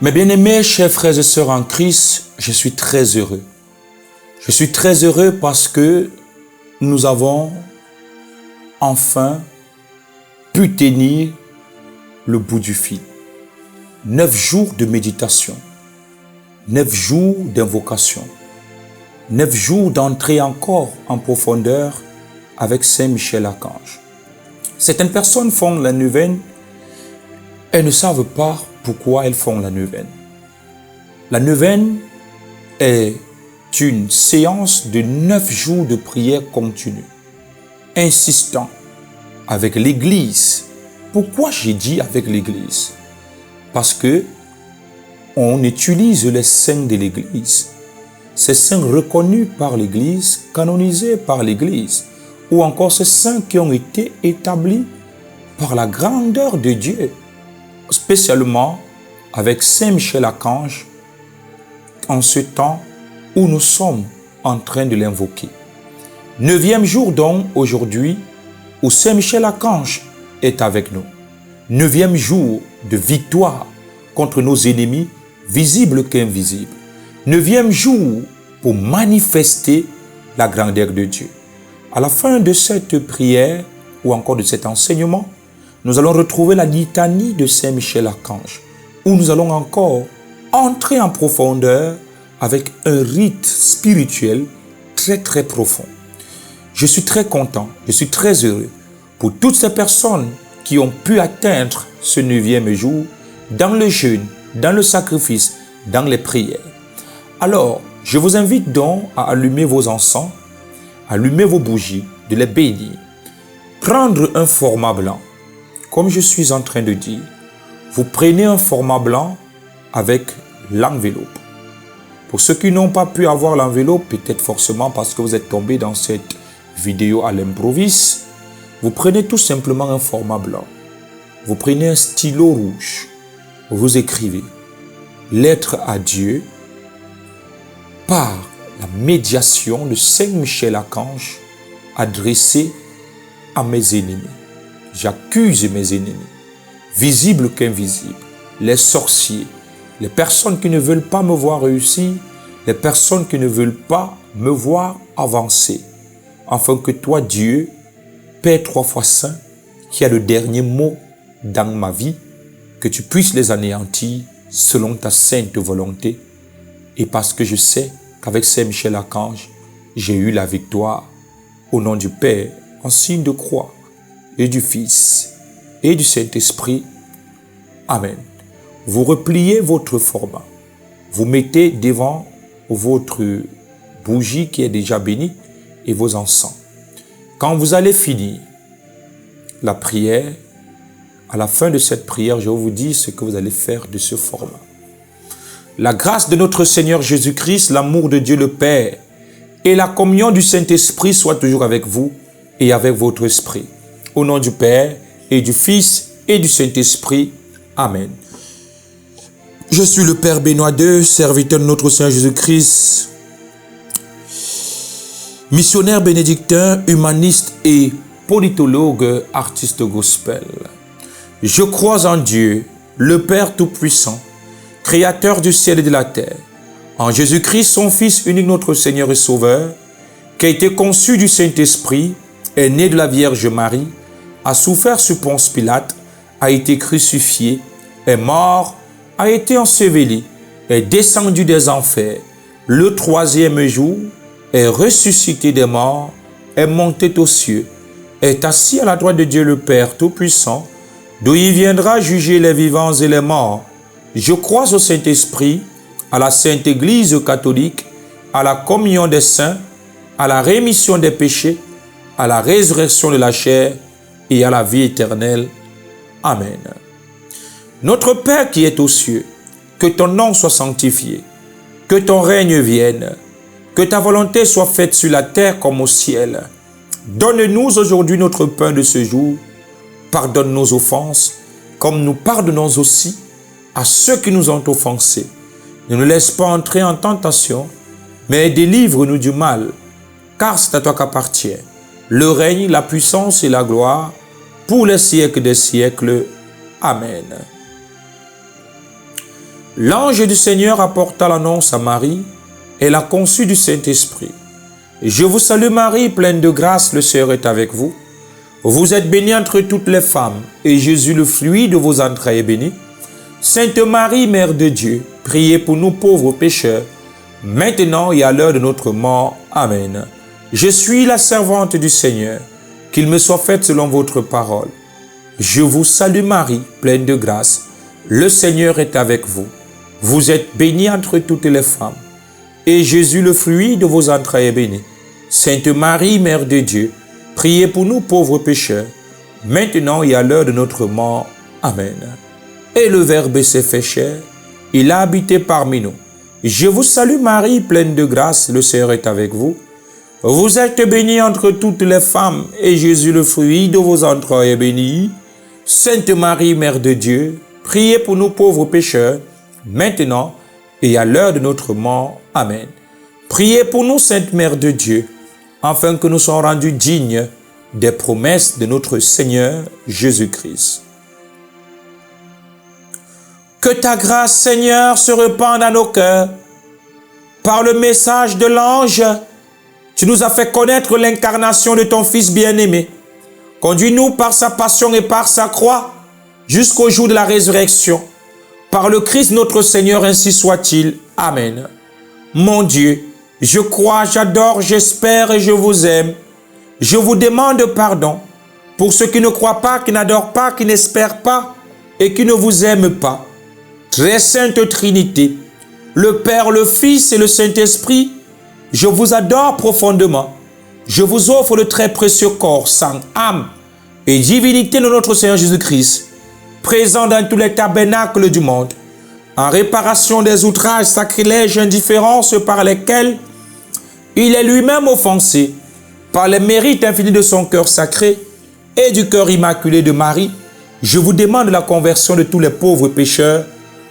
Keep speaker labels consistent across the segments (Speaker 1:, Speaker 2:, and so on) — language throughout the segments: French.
Speaker 1: Mes bien-aimés, chers frères et sœurs en Christ, je suis très heureux. Je suis très heureux parce que nous avons enfin pu tenir le bout du fil. 9 jours de méditation, 9 jours d'invocation, 9 jours d'entrer encore en profondeur avec Saint Michel Archange. Certaines personnes font la neuvaine et ne savent pas pourquoi elles font la neuvaine. La neuvaine est une séance de 9 jours de prière continue, insistant avec l'Église. Pourquoi j'ai dit avec l'Église? Parce que on utilise les saints de l'Église. Ces saints reconnus par l'Église, canonisés par l'Église, ou encore ces saints qui ont été établis par la grandeur de Dieu, spécialement avec Saint Michel Archange, en ce temps où nous sommes en train de l'invoquer. 9e jour donc aujourd'hui, où Saint Michel Archange est avec nous. 9e jour de victoire contre nos ennemis, visibles qu'invisibles. 9e jour pour manifester la grandeur de Dieu. À la fin de cette prière, ou encore de cet enseignement, nous allons retrouver la litanie de Saint Michel Archange, où nous allons encore entrer en profondeur avec un rite spirituel très profond. Je suis très content, je suis très heureux pour toutes ces personnes qui ont pu atteindre ce 9e jour dans le jeûne, dans le sacrifice, dans les prières. Alors, je vous invite donc à allumer vos encens, allumer vos bougies, de les bénir, prendre un format blanc. Comme je suis en train de dire, vous prenez un format blanc avec l'enveloppe. Pour ceux qui n'ont pas pu avoir l'enveloppe, peut-être forcément parce que vous êtes tombé dans cette vidéo à l'improviste, vous prenez tout simplement un format blanc. Vous prenez un stylo rouge. Vous écrivez « Lettre à Dieu par la médiation de Saint Michel Archange adressée à mes ennemis. J'accuse mes ennemis, visibles qu'invisibles, les sorciers, les personnes qui ne veulent pas me voir réussir, les personnes qui ne veulent pas me voir avancer, afin que toi, Dieu, Père 3 fois saint, qui a le dernier mot dans ma vie, que tu puisses les anéantir selon ta sainte volonté, et parce que je sais qu'avec Saint Michel Archange, j'ai eu la victoire, au nom du Père, en signe de croix, et du Fils, et du Saint-Esprit. Amen. Vous repliez votre format. Vous mettez devant votre bougie qui est déjà bénie et vos encens. Quand vous allez finir la prière, à la fin de cette prière, je vais vous dire ce que vous allez faire de ce format. La grâce de notre Seigneur Jésus-Christ, l'amour de Dieu le Père et la communion du Saint-Esprit soient toujours avec vous et avec votre esprit. Au nom du Père et du Fils et du Saint-Esprit. Amen. Je suis le Père Benoît II, serviteur de notre Seigneur Jésus-Christ, missionnaire bénédictin, humaniste et politologue, artiste gospel. Je crois en Dieu, le Père Tout-Puissant, Créateur du ciel et de la terre, en Jésus-Christ, son Fils unique, notre Seigneur et Sauveur, qui a été conçu du Saint-Esprit, est né de la Vierge Marie, a souffert sous Ponce Pilate, a été crucifié, est mort, a été enseveli, est descendu des enfers, le 3e jour, est ressuscité des morts, est monté aux cieux, est assis à la droite de Dieu le Père Tout-Puissant, d'où il viendra juger les vivants et les morts. Je crois au Saint-Esprit, à la Sainte Église catholique, à la communion des saints, à la rémission des péchés, à la résurrection de la chair et à la vie éternelle. Amen. Notre Père qui est aux cieux, que ton nom soit sanctifié, que ton règne vienne, que ta volonté soit faite sur la terre comme au ciel. Donne-nous aujourd'hui notre pain de ce jour. Pardonne nos offenses, comme nous pardonnons aussi à ceux qui nous ont offensés. Ne nous laisse pas entrer en tentation, mais délivre-nous du mal, car c'est à toi qu'appartient le règne, la puissance et la gloire, pour les siècles des siècles. Amen. L'ange du Seigneur apporta l'annonce à Marie. Elle a conçu du Saint-Esprit. Je vous salue Marie, pleine de grâce, le Seigneur est avec vous. Vous êtes bénie entre toutes les femmes, et Jésus, le fruit de vos entrailles, est béni. Sainte Marie, Mère de Dieu, priez pour nous pauvres pécheurs, maintenant et à l'heure de notre mort. Amen. Je suis la servante du Seigneur, qu'il me soit fait selon votre parole. Je vous salue Marie, pleine de grâce, le Seigneur est avec vous. Vous êtes bénie entre toutes les femmes, et Jésus, le fruit de vos entrailles, est béni. Sainte Marie, Mère de Dieu, priez pour nous pauvres pécheurs, maintenant et à l'heure de notre mort. Amen. Et le Verbe s'est fait chair, il a habité parmi nous. Je vous salue Marie, pleine de grâce, le Seigneur est avec vous. Vous êtes bénie entre toutes les femmes, et Jésus, le fruit de vos entrailles, est béni. Sainte Marie, Mère de Dieu, priez pour nous pauvres pécheurs, maintenant et à l'heure de notre mort. Amen. Priez pour nous, Sainte Mère de Dieu, afin que nous soyons rendus dignes des promesses de notre Seigneur Jésus-Christ. Que ta grâce, Seigneur, se répande à nos cœurs. Par le message de l'ange, tu nous as fait connaître l'incarnation de ton Fils bien-aimé. Conduis-nous par sa passion et par sa croix jusqu'au jour de la résurrection. Par le Christ notre Seigneur, ainsi soit-il. Amen. Mon Dieu, je crois, j'adore, j'espère et je vous aime. Je vous demande pardon pour ceux qui ne croient pas, qui n'adorent pas, qui n'espèrent pas et qui ne vous aiment pas. Très sainte Trinité, le Père, le Fils et le Saint-Esprit, je vous adore profondément. Je vous offre le très précieux corps, sang, âme et divinité de notre Seigneur Jésus-Christ, présent dans tous les tabernacles du monde, en réparation des outrages, sacrilèges, indifférences par lesquels il est lui-même offensé, par les mérites infinis de son cœur sacré et du cœur immaculé de Marie. Je vous demande la conversion de tous les pauvres pécheurs,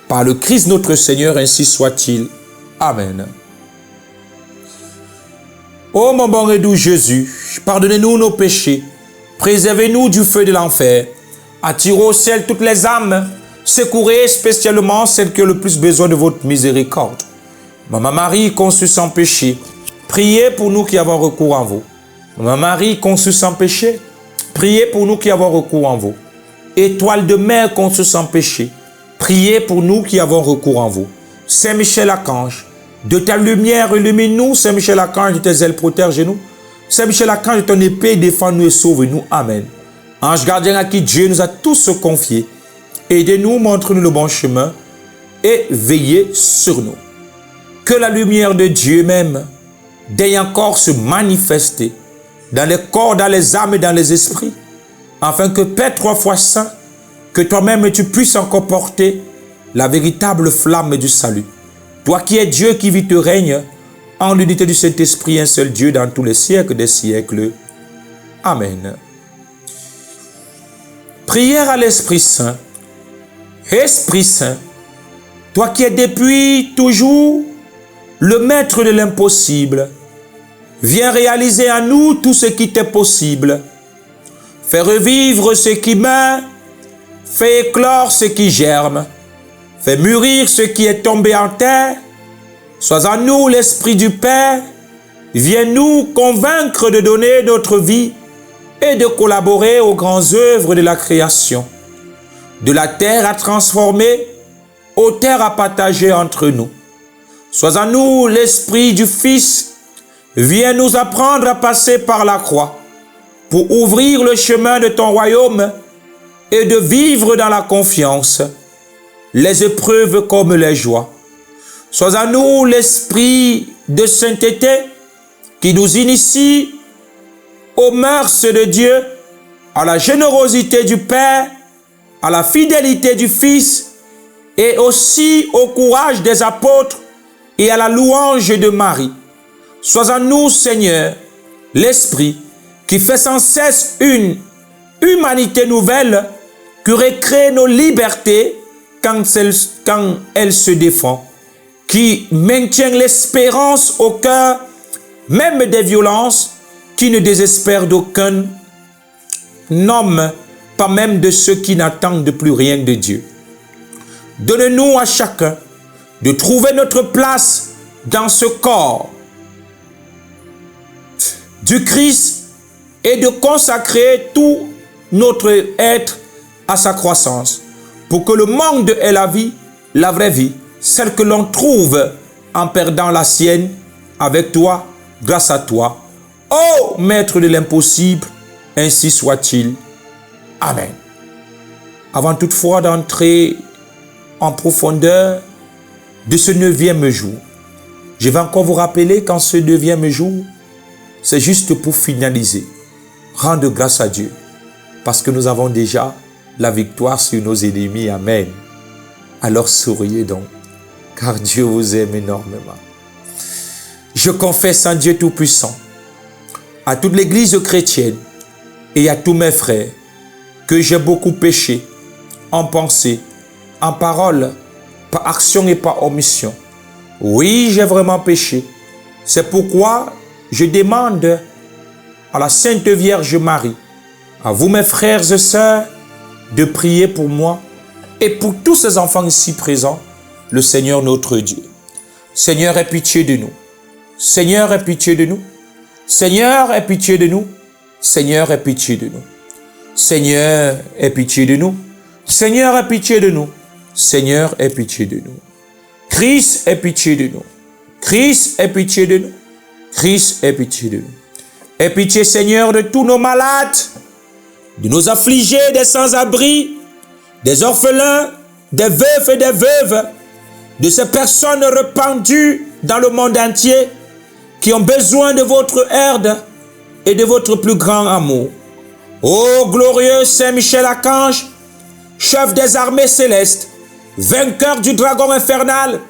Speaker 1: par le Christ notre Seigneur, ainsi soit-il. Amen. Ô mon bon et doux Jésus, pardonnez-nous nos péchés, préservez-nous du feu de l'enfer, attirez au ciel toutes les âmes, secourez spécialement celles qui ont le plus besoin de votre miséricorde. Maman Marie, conçue sans péché, priez pour nous qui avons recours en vous. Maman Marie, conçue sans péché, priez pour nous qui avons recours en vous. Étoile de mer conçue sans péché, priez pour nous qui avons recours en vous. Saint Michel Archange, de ta lumière illumine-nous. Saint Michel Archange, de tes ailes protège-nous. Saint Michel Archange, de ton épée défends-nous et sauve-nous. Amen. Ange gardien à qui Dieu nous a tous confiés, aidez-nous, montre-nous le bon chemin et veillez sur nous. Que la lumière de Dieu même daigne encore se manifester dans les corps, dans les âmes et dans les esprits, afin que Père 3 fois saint, que toi-même tu puisses encore porter la véritable flamme du salut. Toi qui es Dieu qui vit et règne en l'unité du Saint-Esprit, un seul Dieu dans tous les siècles des siècles. Amen. Prière à l'Esprit Saint. Esprit Saint, toi qui es depuis toujours le maître de l'impossible, viens réaliser en nous tout ce qui t'est possible. Fais revivre ce qui meurt, fais éclore ce qui germe, fais mûrir ce qui est tombé en terre. Sois en nous l'Esprit du Père, viens nous convaincre de donner notre vie et de collaborer aux grandes œuvres de la création. De la terre à transformer, aux terres à partager entre nous. Sois en nous l'Esprit du Fils, viens nous apprendre à passer par la croix, pour ouvrir le chemin de ton royaume et de vivre dans la confiance, les épreuves comme les joies. Sois en nous l'Esprit de sainteté, qui nous initie aux mœurs de Dieu, à la générosité du Père, à la fidélité du Fils et aussi au courage des apôtres et à la louange de Marie. Sois en nous, Seigneur, l'Esprit qui fait sans cesse une humanité nouvelle qui recrée nos libertés quand elle se défend, qui maintient l'espérance au cœur même des violences, qui ne désespère d'aucun homme, pas même de ceux qui n'attendent plus rien de Dieu. Donne-nous à chacun de trouver notre place dans ce corps du Christ et de consacrer tout notre être à sa croissance, pour que le monde ait la vie, la vraie vie, celle que l'on trouve en perdant la sienne avec toi, grâce à toi. Ô Maître de l'impossible, ainsi soit-il. Amen. Avant toutefois d'entrer en profondeur de ce 9e jour, je vais encore vous rappeler qu'en ce 9e jour, c'est juste pour finaliser. Rendre grâce à Dieu, parce que nous avons déjà la victoire sur nos ennemis. Amen. Alors souriez donc, car Dieu vous aime énormément. Je confesse en Dieu Tout-Puissant, à toute l'Église chrétienne et à tous mes frères, que j'ai beaucoup péché, en pensée, en parole, par action et par omission. Oui, j'ai vraiment péché. C'est pourquoi je demande à la Sainte Vierge Marie, à vous mes frères et sœurs, de prier pour moi et pour tous ces enfants ici présents, le Seigneur notre Dieu. Seigneur, aie pitié de nous. Seigneur, aie pitié de nous. Seigneur, aie pitié de nous. Seigneur, aie pitié de nous. Seigneur, aie pitié de nous. Seigneur, aie pitié de nous. Seigneur, aie pitié de nous. Christ, aie pitié de nous. Christ, aie pitié de nous. Christ, aie pitié de nous. Aie pitié, Seigneur, de tous nos malades, de nos affligés, des sans-abri, des orphelins, des veufs et des veuves, de ces personnes répandues dans le monde entier qui ont besoin de votre aide et de votre plus grand amour. Ô glorieux Saint Michel-Archange, chef des armées célestes, vainqueur du dragon infernal,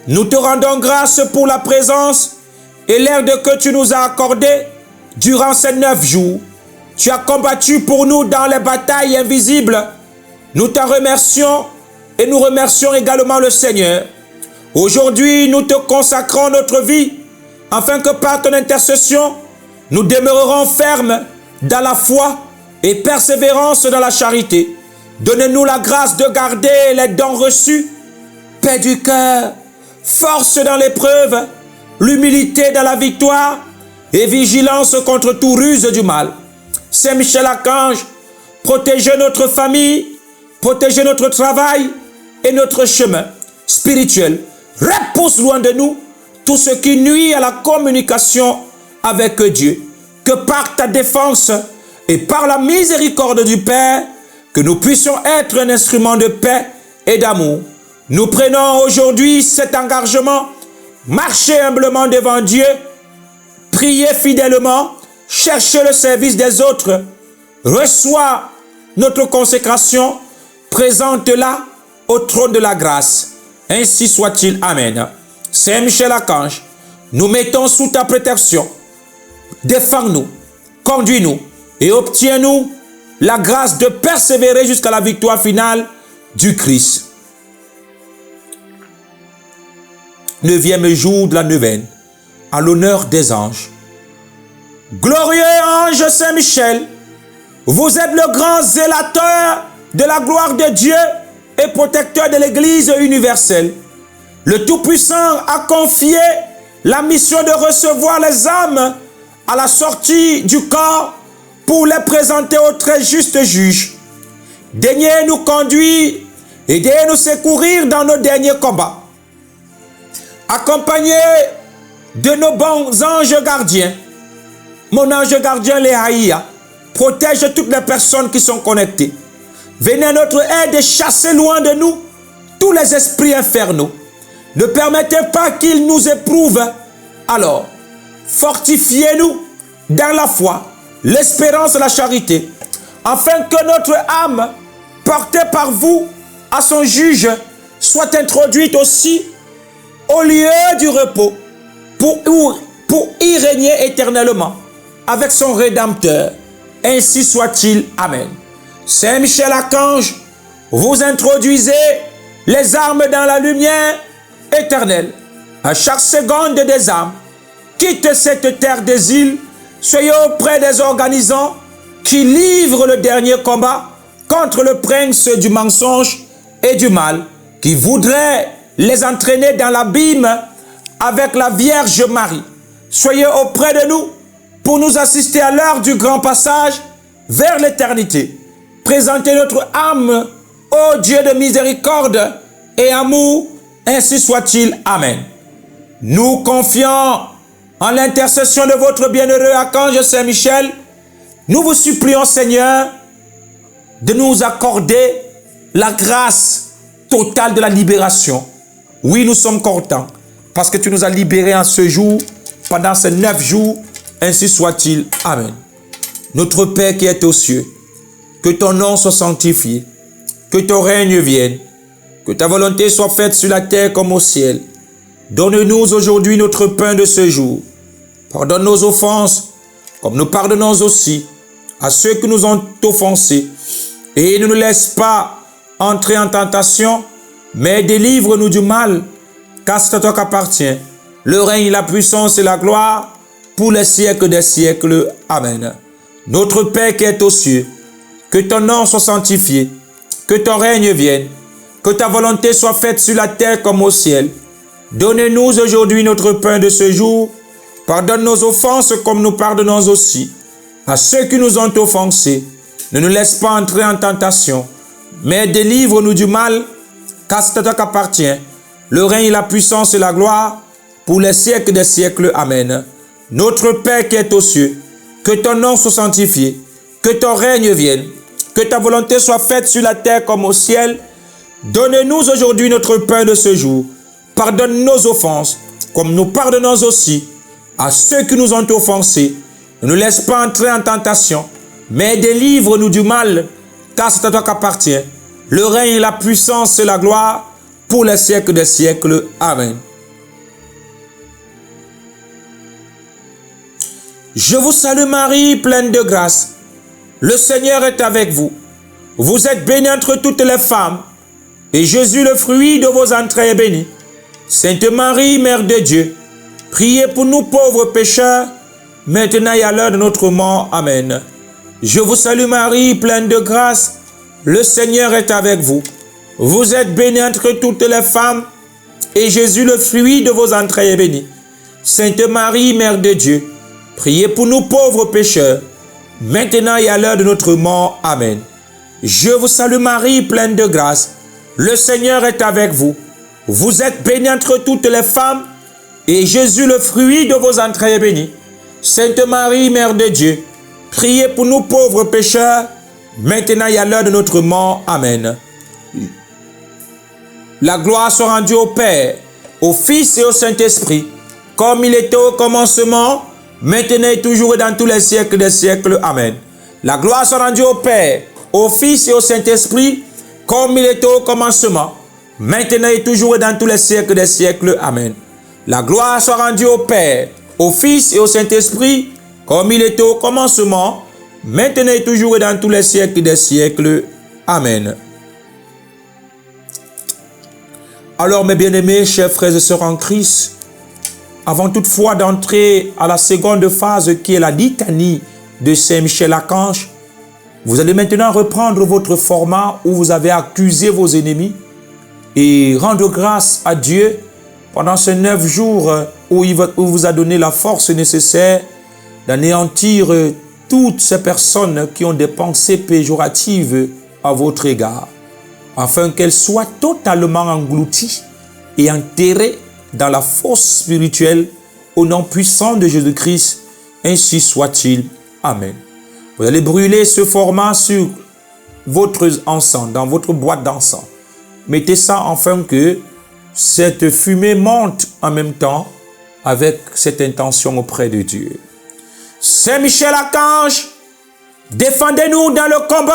Speaker 1: nous te rendons grâce pour la présence et l'aide que tu nous as accordée durant ces 9 jours. Tu as combattu pour nous dans les batailles invisibles. Nous t'en remercions et nous remercions également le Seigneur. Aujourd'hui, nous te consacrons notre vie afin que par ton intercession, nous demeurerons fermes dans la foi et persévérance dans la charité. Donne-nous la grâce de garder les dons reçus, paix du cœur, force dans l'épreuve, l'humilité dans la victoire et vigilance contre tout ruse du mal. Saint Michel-Archange, protégez notre famille, protégez notre travail et notre chemin spirituel. Repousse loin de nous tout ce qui nuit à la communication avec Dieu. Que par ta défense et par la miséricorde du Père, que nous puissions être un instrument de paix et d'amour. Nous prenons aujourd'hui cet engagement, marcher humblement devant Dieu, prier fidèlement, chercher le service des autres, reçois notre consécration, présente-la au trône de la grâce. Ainsi soit-il. Amen. Saint Michel-Archange, nous mettons sous ta protection. Défends-nous, conduis-nous et obtiens-nous la grâce de persévérer jusqu'à la victoire finale du Christ. 9e jour de la neuvaine, à l'honneur des anges. Glorieux ange Saint-Michel, vous êtes le grand zélateur de la gloire de Dieu et protecteur de l'Église universelle. Le Tout-Puissant a confié la mission de recevoir les âmes à la sortie du corps pour les présenter au très juste juge. Daignez nous conduire et daignez nous secourir dans nos derniers combats. Accompagnés de nos bons anges gardiens, mon ange gardien Léaïa protège toutes les personnes qui sont connectées. Venez à notre aide et chassez loin de nous tous les esprits infernaux. Ne permettez pas qu'ils nous éprouvent. Alors, fortifiez-nous dans la foi, l'espérance et la charité, afin que notre âme, portée par vous à son juge, soit introduite aussi au lieu du repos, pour y régner éternellement avec son Rédempteur. Ainsi soit-il. Amen. Saint Michel-Archange, vous introduisez les âmes dans la lumière éternelle. À chaque seconde des âmes, quitte cette terre des îles, soyez auprès des organisants qui livrent le dernier combat contre le prince du mensonge et du mal, qui voudrait les entraîner dans l'abîme avec la Vierge Marie. Soyez auprès de nous pour nous assister à l'heure du grand passage vers l'éternité. Présentez notre âme ô Dieu de miséricorde et amour, ainsi soit-il. Amen. Nous confions en l'intercession de votre bienheureux archange Saint-Michel. Nous vous supplions, Seigneur, de nous accorder la grâce totale de la libération. Oui, nous sommes contents parce que tu nous as libérés en ce jour, pendant ces 9 jours, ainsi soit-il. Amen. Notre Père qui est aux cieux, que ton nom soit sanctifié, que ton règne vienne, que ta volonté soit faite sur la terre comme au ciel. Donne-nous aujourd'hui notre pain de ce jour. Pardonne nos offenses, comme nous pardonnons aussi à ceux qui nous ont offensés. Et ne nous laisse pas entrer en tentation, mais délivre-nous du mal, car c'est à toi qu'appartient le règne, la puissance et la gloire pour les siècles des siècles. Amen. Notre Père qui est aux cieux, que ton nom soit sanctifié, que ton règne vienne, que ta volonté soit faite sur la terre comme au ciel. Donne-nous aujourd'hui notre pain de ce jour. Pardonne nos offenses comme nous pardonnons aussi à ceux qui nous ont offensés. Ne nous laisse pas entrer en tentation, mais délivre-nous du mal, car c'est à toi qu'appartient le règne, la puissance et la gloire pour les siècles des siècles. Amen. Notre Père qui est aux cieux, que ton nom soit sanctifié, que ton règne vienne, que ta volonté soit faite sur la terre comme au ciel. Donne-nous aujourd'hui notre pain de ce jour. Pardonne nos offenses, comme nous pardonnons aussi à ceux qui nous ont offensés. Ne nous laisse pas entrer en tentation, mais délivre-nous du mal, car c'est à toi qu'appartient le règne, la puissance et la gloire pour les siècles des siècles. Amen. Je vous salue Marie, pleine de grâce. Le Seigneur est avec vous. Vous êtes bénie entre toutes les femmes, et Jésus, le fruit de vos entrailles, est béni. Sainte Marie, Mère de Dieu, priez pour nous pauvres pécheurs, maintenant et à l'heure de notre mort. Amen. Je vous salue Marie, pleine de grâce. Le Seigneur est avec vous. Vous êtes bénie entre toutes les femmes, et Jésus, le fruit de vos entrailles, est béni. Sainte Marie, Mère de Dieu, priez pour nous pauvres pécheurs, maintenant et à l'heure de notre mort. Amen. Je vous salue Marie, pleine de grâce. Le Seigneur est avec vous. Vous êtes bénie entre toutes les femmes, et Jésus, le fruit de vos entrailles, est béni. Sainte Marie, Mère de Dieu, priez pour nous pauvres pécheurs, maintenant et à l'heure de notre mort. Amen. La gloire soit rendue au Père, au Fils et au Saint-Esprit, comme il était au commencement, maintenant et toujours et dans tous les siècles des siècles. Amen. La gloire soit rendue au Père, au Fils et au Saint-Esprit, comme il était au commencement, maintenant et toujours et dans tous les siècles des siècles. Amen. La gloire soit rendue au Père, au Fils et au Saint-Esprit, comme il était au commencement, maintenant et toujours et dans tous les siècles des siècles. Amen. Alors, mes bien-aimés, chers frères et sœurs en Christ, avant toutefois d'entrer à la seconde phase qui est la litanie de Saint-Michel-Archange, vous allez maintenant reprendre votre format où vous avez accusé vos ennemis et rendre grâce à Dieu pendant ces 9 jours où il vous a donné la force nécessaire d'anéantir toutes ces personnes qui ont des pensées péjoratives à votre égard, afin qu'elles soient totalement englouties et enterrées dans la fosse spirituelle au nom puissant de Jésus-Christ, ainsi soit-il. Amen. Vous allez brûler ce format sur votre encens, dans votre boîte d'encens. Mettez ça afin que cette fumée monte en même temps avec cette intention auprès de Dieu. Saint Michel Archange, défendez-nous dans le combat.